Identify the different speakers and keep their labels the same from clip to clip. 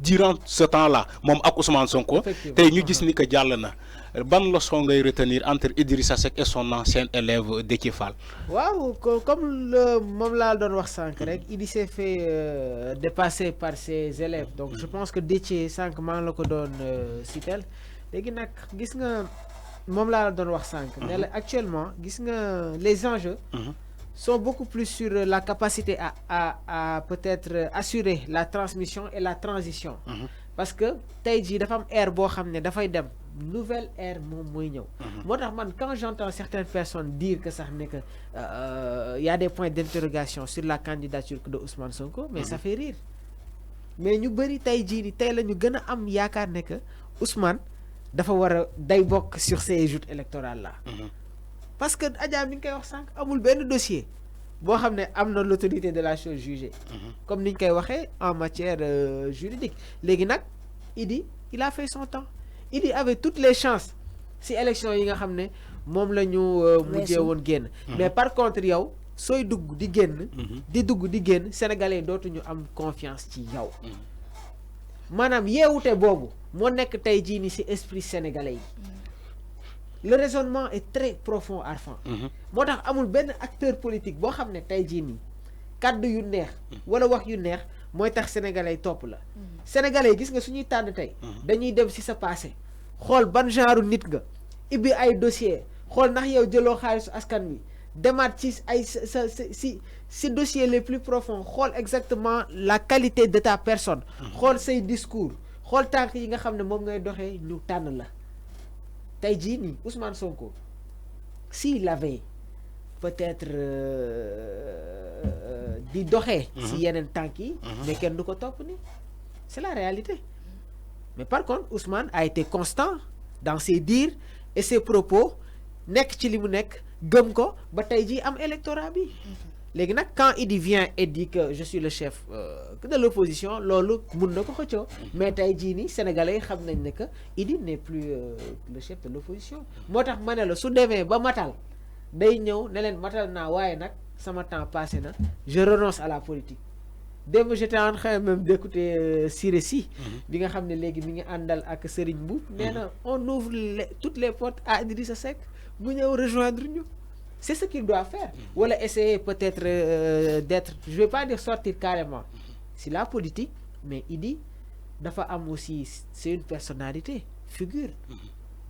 Speaker 1: durant ce temps-là moom ak Ousmane Sonko tey ñu gis ni que jàll na ban leçon ngay retenir entre Idrissa Seck et son ancien élève Déthié Fall.
Speaker 2: waaw comme moom laa doon wax sànq rek Idi s'est fait dépasser par ses élèves donc je pense que Déthié sànq maa ngi la ko doon sitel léegi nag gis nga moom laa doon wax sànq ne la actuellement gis nga les enjeux sont beaucoup plus sur la capacité à peut-être assurer la transmission et la transition. Parce que tey jii dafa am ère boo xam ne dafay dem nouvelle ère moom mooy ñëw. Moo tax man quand j'entends certaines personnes dire que sax ne que y a des points d'interrogation sur la candidature de Ousmane Sonko mais ça fait rire mais ñu bëri tey jii ni tey la ñu gën a am yaakaar ne que Ousmane dafa war a day bokk sur ces joutes électorales là. Parce que Adja mi ngi koy wax sànq amul benn dossier boo xam ne am na l'autorité de la chose jugée. Comme ni ñu koy waxee en matière juridique léegi nag Idi il a fait son temps Idi avait toutes les chances si élection yi nga xam ne moom la ñu mujjee woon génn. Mais par contre yow sooy dugg di génn. di dugg di génn sénégalais dootuñu am confiance ci yow. maanaam yeewute boobu moo nekk tey jii ni si esprit sénégalais yi. Le raisonnement est très profond Arfan. Moo tax amul benn acteur politique boo xam ne tey jii nii kàddu yu neex wala wax yu neex mooy tax sénégalais topp la. Sénégalais gis nga suñuy tànn tey dañuy dem si sa passé xool ban genre nit nga ibbi ay dossier xool ndax yow jëloo xaalisu askan wi demaat ci ay si dossiers les plus profonds xool exactement la qualité de ta personne. xool say discours xool tànk yi nga xam ne moom ngay doxee ñu tànn la. tey jii nii Ousmane Sonko s'il avait peut-être di doxee si yeneen tànk yi mais kenn du ko topp ni c'est la réalité mais par contre Ousmane a été constant dans ses dires et ses propos nekk ci li mu nekk gëm ko ba tey jii am électorat bi léegi nag quand Idi vient et dit que je suis le chef de l'opposition loolu mun na ko xëccoo mais tey jii nii sénégalais xam nañ ne que Idi n'est plus le chef de l'opposition moo tax ma ne la su demee ba matal day ñëw ne leen matal naa waaye nag sama temps passé na je renonce à la politique démb j'étais en train même d'écouter Siré Sy bi nga xam ne léegi mi ngi àndal ak Serigne Mboup nee na on ouvre toutes les portes à Idrissa Seck mu ñëw rejoindre ñu. C'est ce qu'il doit faire. Ou essayer peut-être d'être, je ne vais pas dire sortir carrément. C'est la politique, mais il dit, dafa am aussi, c'est une personnalité, figure,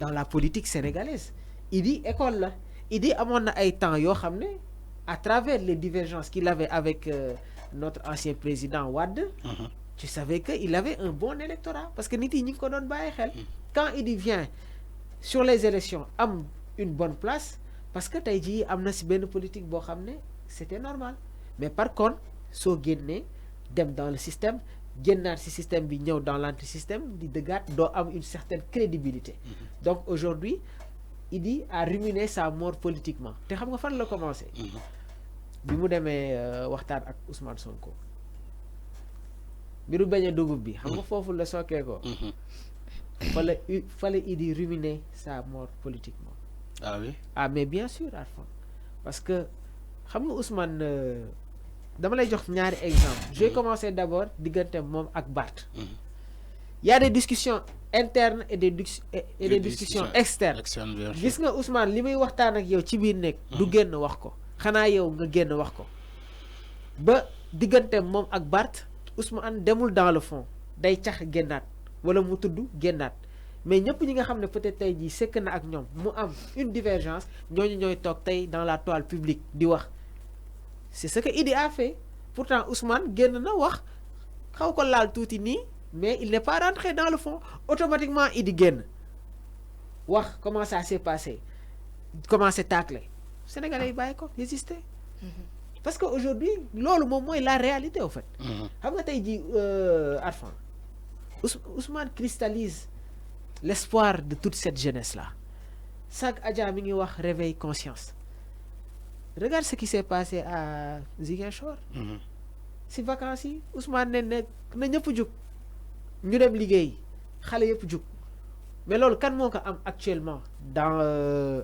Speaker 2: dans la politique sénégalaise. Il dit, école là, il dit, à mon temps, yo xamné, à travers les divergences qu'il avait avec notre ancien président Wade, tu savais qu'il avait un bon électorat. Parce que niti ñi ko doon baye xel. Quand il vient sur les élections, am une bonne place, parce que tey jii am na si benn politique boo xam ne c'était normal mais par contre soo génnee dem dans le système génnaat si système bi ñëw dans l'antisystème di dëggaat doo am une certaine crédibilité donc aujourd'hui Idi a ruminé sa mort politiquement te xam nga fan la commencé bi mu demee waxtaan ak Ousmane Sonko biru bañ a dugub bi xam nga foofu la sookee ko fallait Idi ruminer sa mort politiquement.
Speaker 1: Ah oui.
Speaker 2: Ah mais bien sûr Arfan parce que xam nga Ousmane dama lay jox ñaari exemple je vais commencer d'abord diggante moom ak Barth. Il y a des discussions internes et des discussions externes. Gis nga Ousmane li muy waxtaan ak yow ci biir nekk du génn wax ko xanaa yow nga génn wax ko ba diggante moom ak Barth Ousmane demul dans le fond day cax génnaat wala mu tudd génnaat mais ñëpp ñi nga xam ne peut-être tey jii sekk na ak ñoom mu am une divergence ñooñu ñooy toog tey dans la toile publique di wax c'est ce que Idi a fait pourtant Ousmane génn na wax xaw ko laal tuuti nii mais il n'est pas rentré dans le fond automatiquement Idi génn wax comment ça s'est passé commencé tacler Sénégalais yi bàyyi ko résister parce que aujourd'hui loolu moom mooy la réalité au fait xam nga tey jii Arfan Ousmane cristallise l'espoir de toute cette jeunesse-là. Sag Adja mi ngi wax réveil conscience. Regarde ce qui s'est passé à Ziguinchor. Si vacances yi Ousmane ne na ñëpp jug ñu dem liggéey xale yëpp jug mais loolu kan moo ko am actuellement dans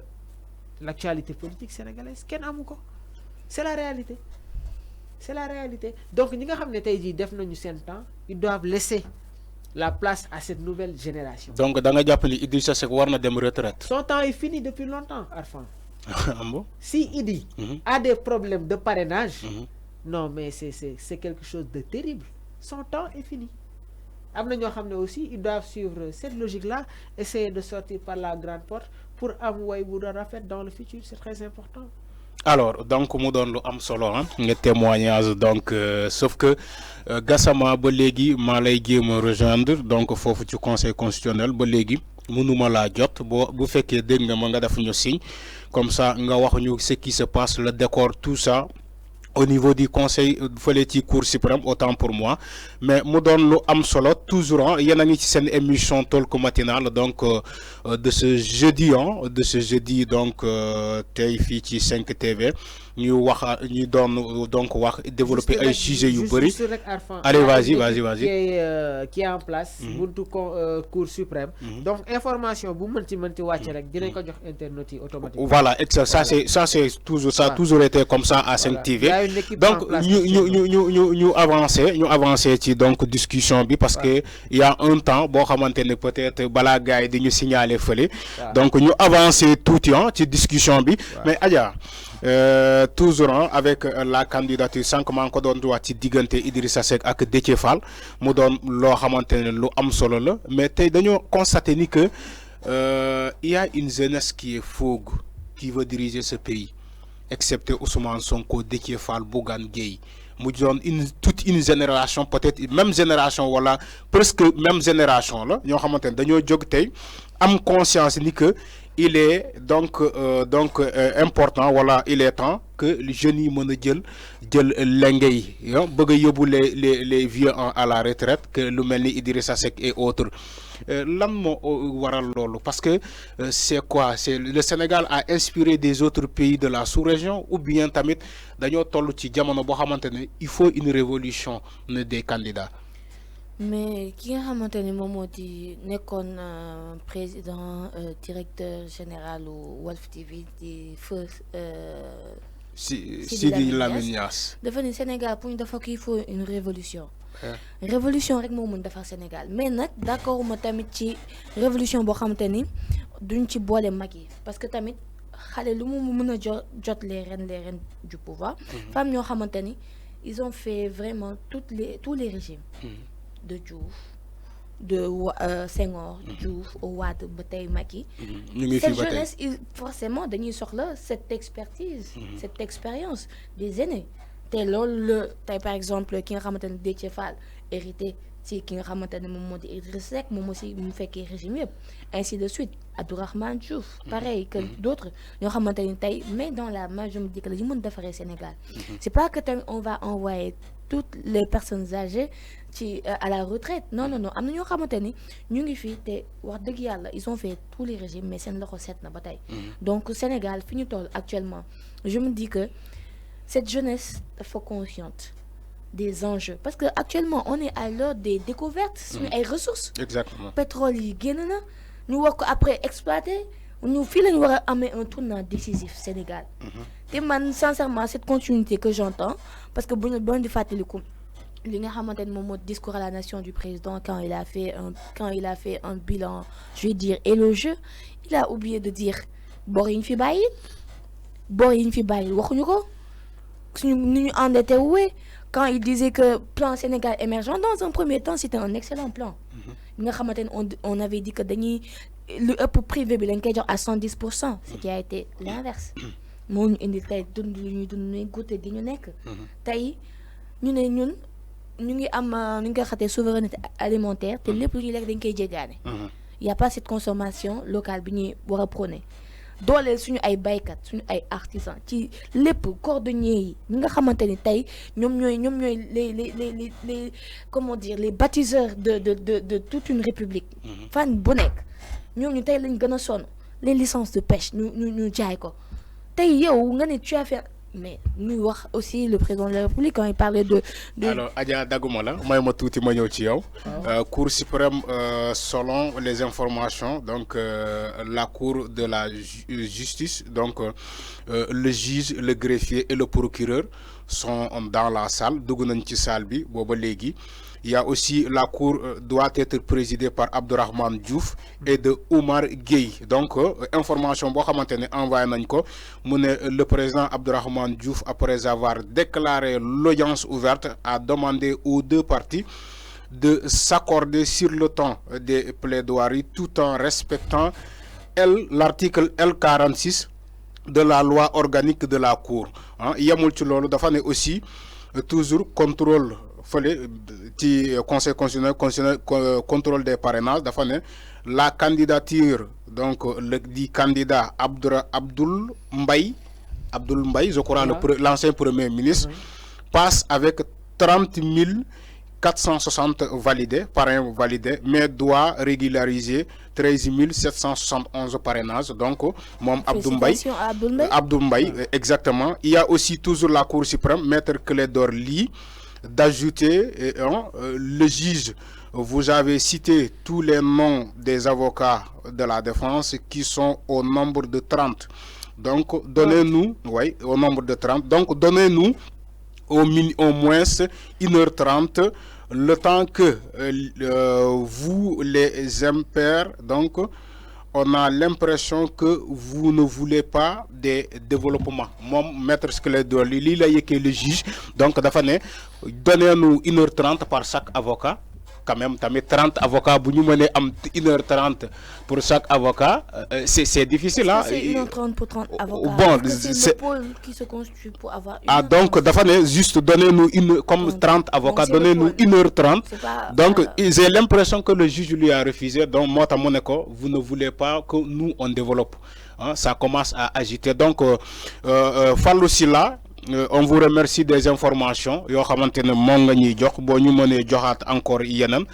Speaker 2: l'actualité politique sénégalaise kenn amu ko c'est la réalité c'est la réalité. Donc ñi nga xam ne tey jii def nañu seen temps ils doivent laisser la place à cette nouvelle génération.
Speaker 1: Donc da nga jàpp ni Idrissa Seck war na dem retraite.
Speaker 2: Son temps est fini depuis longtemps, Arfan.
Speaker 1: Bon?
Speaker 2: Si Idi a des problèmes de parrainage, non mais c'est quelque chose de terrible. Son temps est fini. Am na ñoo xam ne aussi ils doivent suivre cette logique-là, essayer de sortir par la grande porte pour am way bu doon rafet dans le futur, c'est très important.
Speaker 1: Alors donc mu doon lu am solo hein nga témoignage donc sauf que Gassama ba léegi maa lay jéem a rejoindre donc foofu ci conseil constitutionnel ba léegi mënuma laa jot bu fekkee dégg nga ma nga def ñu signe comme ça nga wax ñu ce qui se passe, le décor, tout ça au niveau du conseil fële ci cour suprême, autant pour moi. Mais mu doon lu am solo toujours yéen a ngi ci seen émission talk matinale donc de ce jeudi donc tey fii ci 5 TV ñu wax ñu doon donc wax développer ay sujets yu bëri. Allez, vas-y.
Speaker 2: Qui est en place buntu cour suprême. Donc information bu mënti wàcc rek dinañ ko jox internautes yi automatiquement.
Speaker 1: Voilà, ça c'est toujours ça a toujours été comme ça à 5 TV. Donc ñu avancer ci donc discussion bi parce que il y a un temps boo xamante ne peut-être balaa gars yi di ñu signaler fële. Donc ñu avancer tuuti ci discussion bi. Mais Adja toujours avec la candidature sànq maa ngi ko doon wax ci diggante Idrissa Seck ak Déthié Fall mu doon loo xamante ne lu am solo la mais tey dañoo constater ni que il y a une jeunesse qui est fougue qui veut diriger ce pays excepté Ousmane Sonko, Déthié Fall, Bougane Gueye mu doon toute une génération, peut-être même génération wala presque même génération la ñoo xamante ne dañoo jóg tey am conscience ni que il est donc important, voilà, il est temps que les jeunes yi mën a jël lenge yi bëgg a yóbbu les vieux à la retraite que lu mel ni Idrissa Seck et autres lan moo waral loolu parce que c'est quoi, c'est le Sénégal a inspiré des autres pays de la sous-région ou bien tamit dañoo toll ci jamono boo xamante ne il faut une révolution des candidats.
Speaker 3: Mais ki nga xamante ni moom moo di nekkoon président directeur général u Walf TV di feu
Speaker 1: Sidi Lamine Niass
Speaker 3: dafa ni Sénégal pour ñu dafa il faut une révolution. Révolution rek moo mën defar Sénégal mais nag d'accord ma tamit ci révolution boo xamante ni duñ ci boole mag yi parce que tamit xale lu mu mën a jot les reines du pouvoir. Femmes ñoo xamante ni ils ont fait vraiment tous les régimes. De Diouf de Senghor Diouf Wade ba tey Macky. Cette jeunesse forcément dañuy soxla cette expertise cette expérience des aînés te loolu tey par exemple ki nga xamante ne Déthié Fall hérité ci ki nga xamante ne moom moo di Idriss Seck moom aussi mu fekkee régime yëpp ainsi de suite Abdourahmane Diouf pareil que d'autres ñoo xamante ni tey mais dans la majorité que la ñu mën defaree Sénégal c'est pas que tamit on va envoyer toutes les personnes âgées à la retraite non am na ñoo xamante ni ñu ngi fii te wax dëgg yàlla ils ont fait tous les régimes mais seen loxo set na ba tey donc Sénégal fi ñu toll actuellement je me dis que cette jeunesse dafa consciente des enjeux parce que actuellement on est à l'heure des découvertes suñu ay ressources.
Speaker 1: Exactement.
Speaker 3: Pétrole yi génn na ñu war ko après exploiter ñu fii la ñu war a amee un tournant décisif Sénégal te man sincèrement cette continuité que j'entends parce que bu ñu doon di fàttaliku li nga xamante ne moom moo discours à la nation du président quand il a fait un bilan je vais dire élogieux il a oublié de dire bor yi ñu fi bàyyi waxuñu ko suñu ni ñu endetté wuwee quand il disait que plan Sénégal émergent dans un premier temps c'était un excellent plan nga xamante ne on avait dit que dañuy lu ëpp privé bi lañ koy jox à 110%, ce qui a été l'inverse moo ñu indi tey dund lu ñuy dund ñuy goûter di ñu nekk tey ñu ne ñun ñu ngi am ñu ngi koy xatee souveraineté alimentaire te lépp lu ñuy lekk dañ koy jéggaane y a pas cette consommation locale bi ñuy war a prôner dooleel suñu ay baykat suñu ay artisans ci lépp cordonniers yi ñi nga xamante ni tey ñoom ñooy les comment dire les bâtisseurs de toute une république fan bu nekk ñoom ñu tey lañ gën a sonn les licences de pêche ñu jaay ko tey yow nga ne tu as fait mais ñuy wax aussi le président de la République quand il parlait de
Speaker 1: alors Adja dagguma la may ma tuuti ma ñëw ci yow Cour suprême selon les informations donc la cour de la justice donc le juge le greffier et le procureur sont dans la salle. Il y a aussi la cour doit être présidée par Abdourahmane Diouf et de Oumar Gueye. Donc, information le président Abdourahmane Diouf, après avoir déclaré l'audience ouverte, a demandé aux deux parties de s'accorder sur le temps des plaidoiries tout en respectant l'article L46 de la loi organique de la Cour. Il y a aussi toujours contrôle conseil constitutionnel contrôle des parrainages. La candidature donc le dit candidat Abdoul Mbaye, je crois l'ancien premier ministre, passe avec 30 460 validés, parrains validés, mais doit régulariser 13 771 parrainages. Donc, Mom Abdoul Mbaye, exactement. Il y a aussi toujours la Cour suprême, Maître Clédor Ly, d'ajouter le juge. Vous avez cité tous les noms des avocats de la défense qui sont au nombre de 30. Donc, donnez-nous, au nombre de 30. Donc, donnez-nous au moins 1h30, le temps que vous les impairs, donc on a l'impression que vous ne voulez pas des développements. Mon maître Clédor Ly, le juge, donc donnez-nous 1h30 par chaque avocat. Quand même, 30 avocats, vous nous menez 1h30 pour chaque avocat, c'est difficile.
Speaker 3: C'est 1h30 pour 30 avocats.
Speaker 1: Bon,
Speaker 3: c'est le pôle qui se constitue pour avoir.
Speaker 1: Donc, juste donnez-nous comme 30 avocats, donnez-nous 1h30. Donc, j'ai l'impression que le juge lui a refusé. Donc, moi, vous ne voulez pas que nous, on développe. Ça commence à agiter. Donc, Fallou Sylla, on vous remercie des informations. Yo xamantene mo nga ñuy jox bo ñu mëne joxat encore yenen.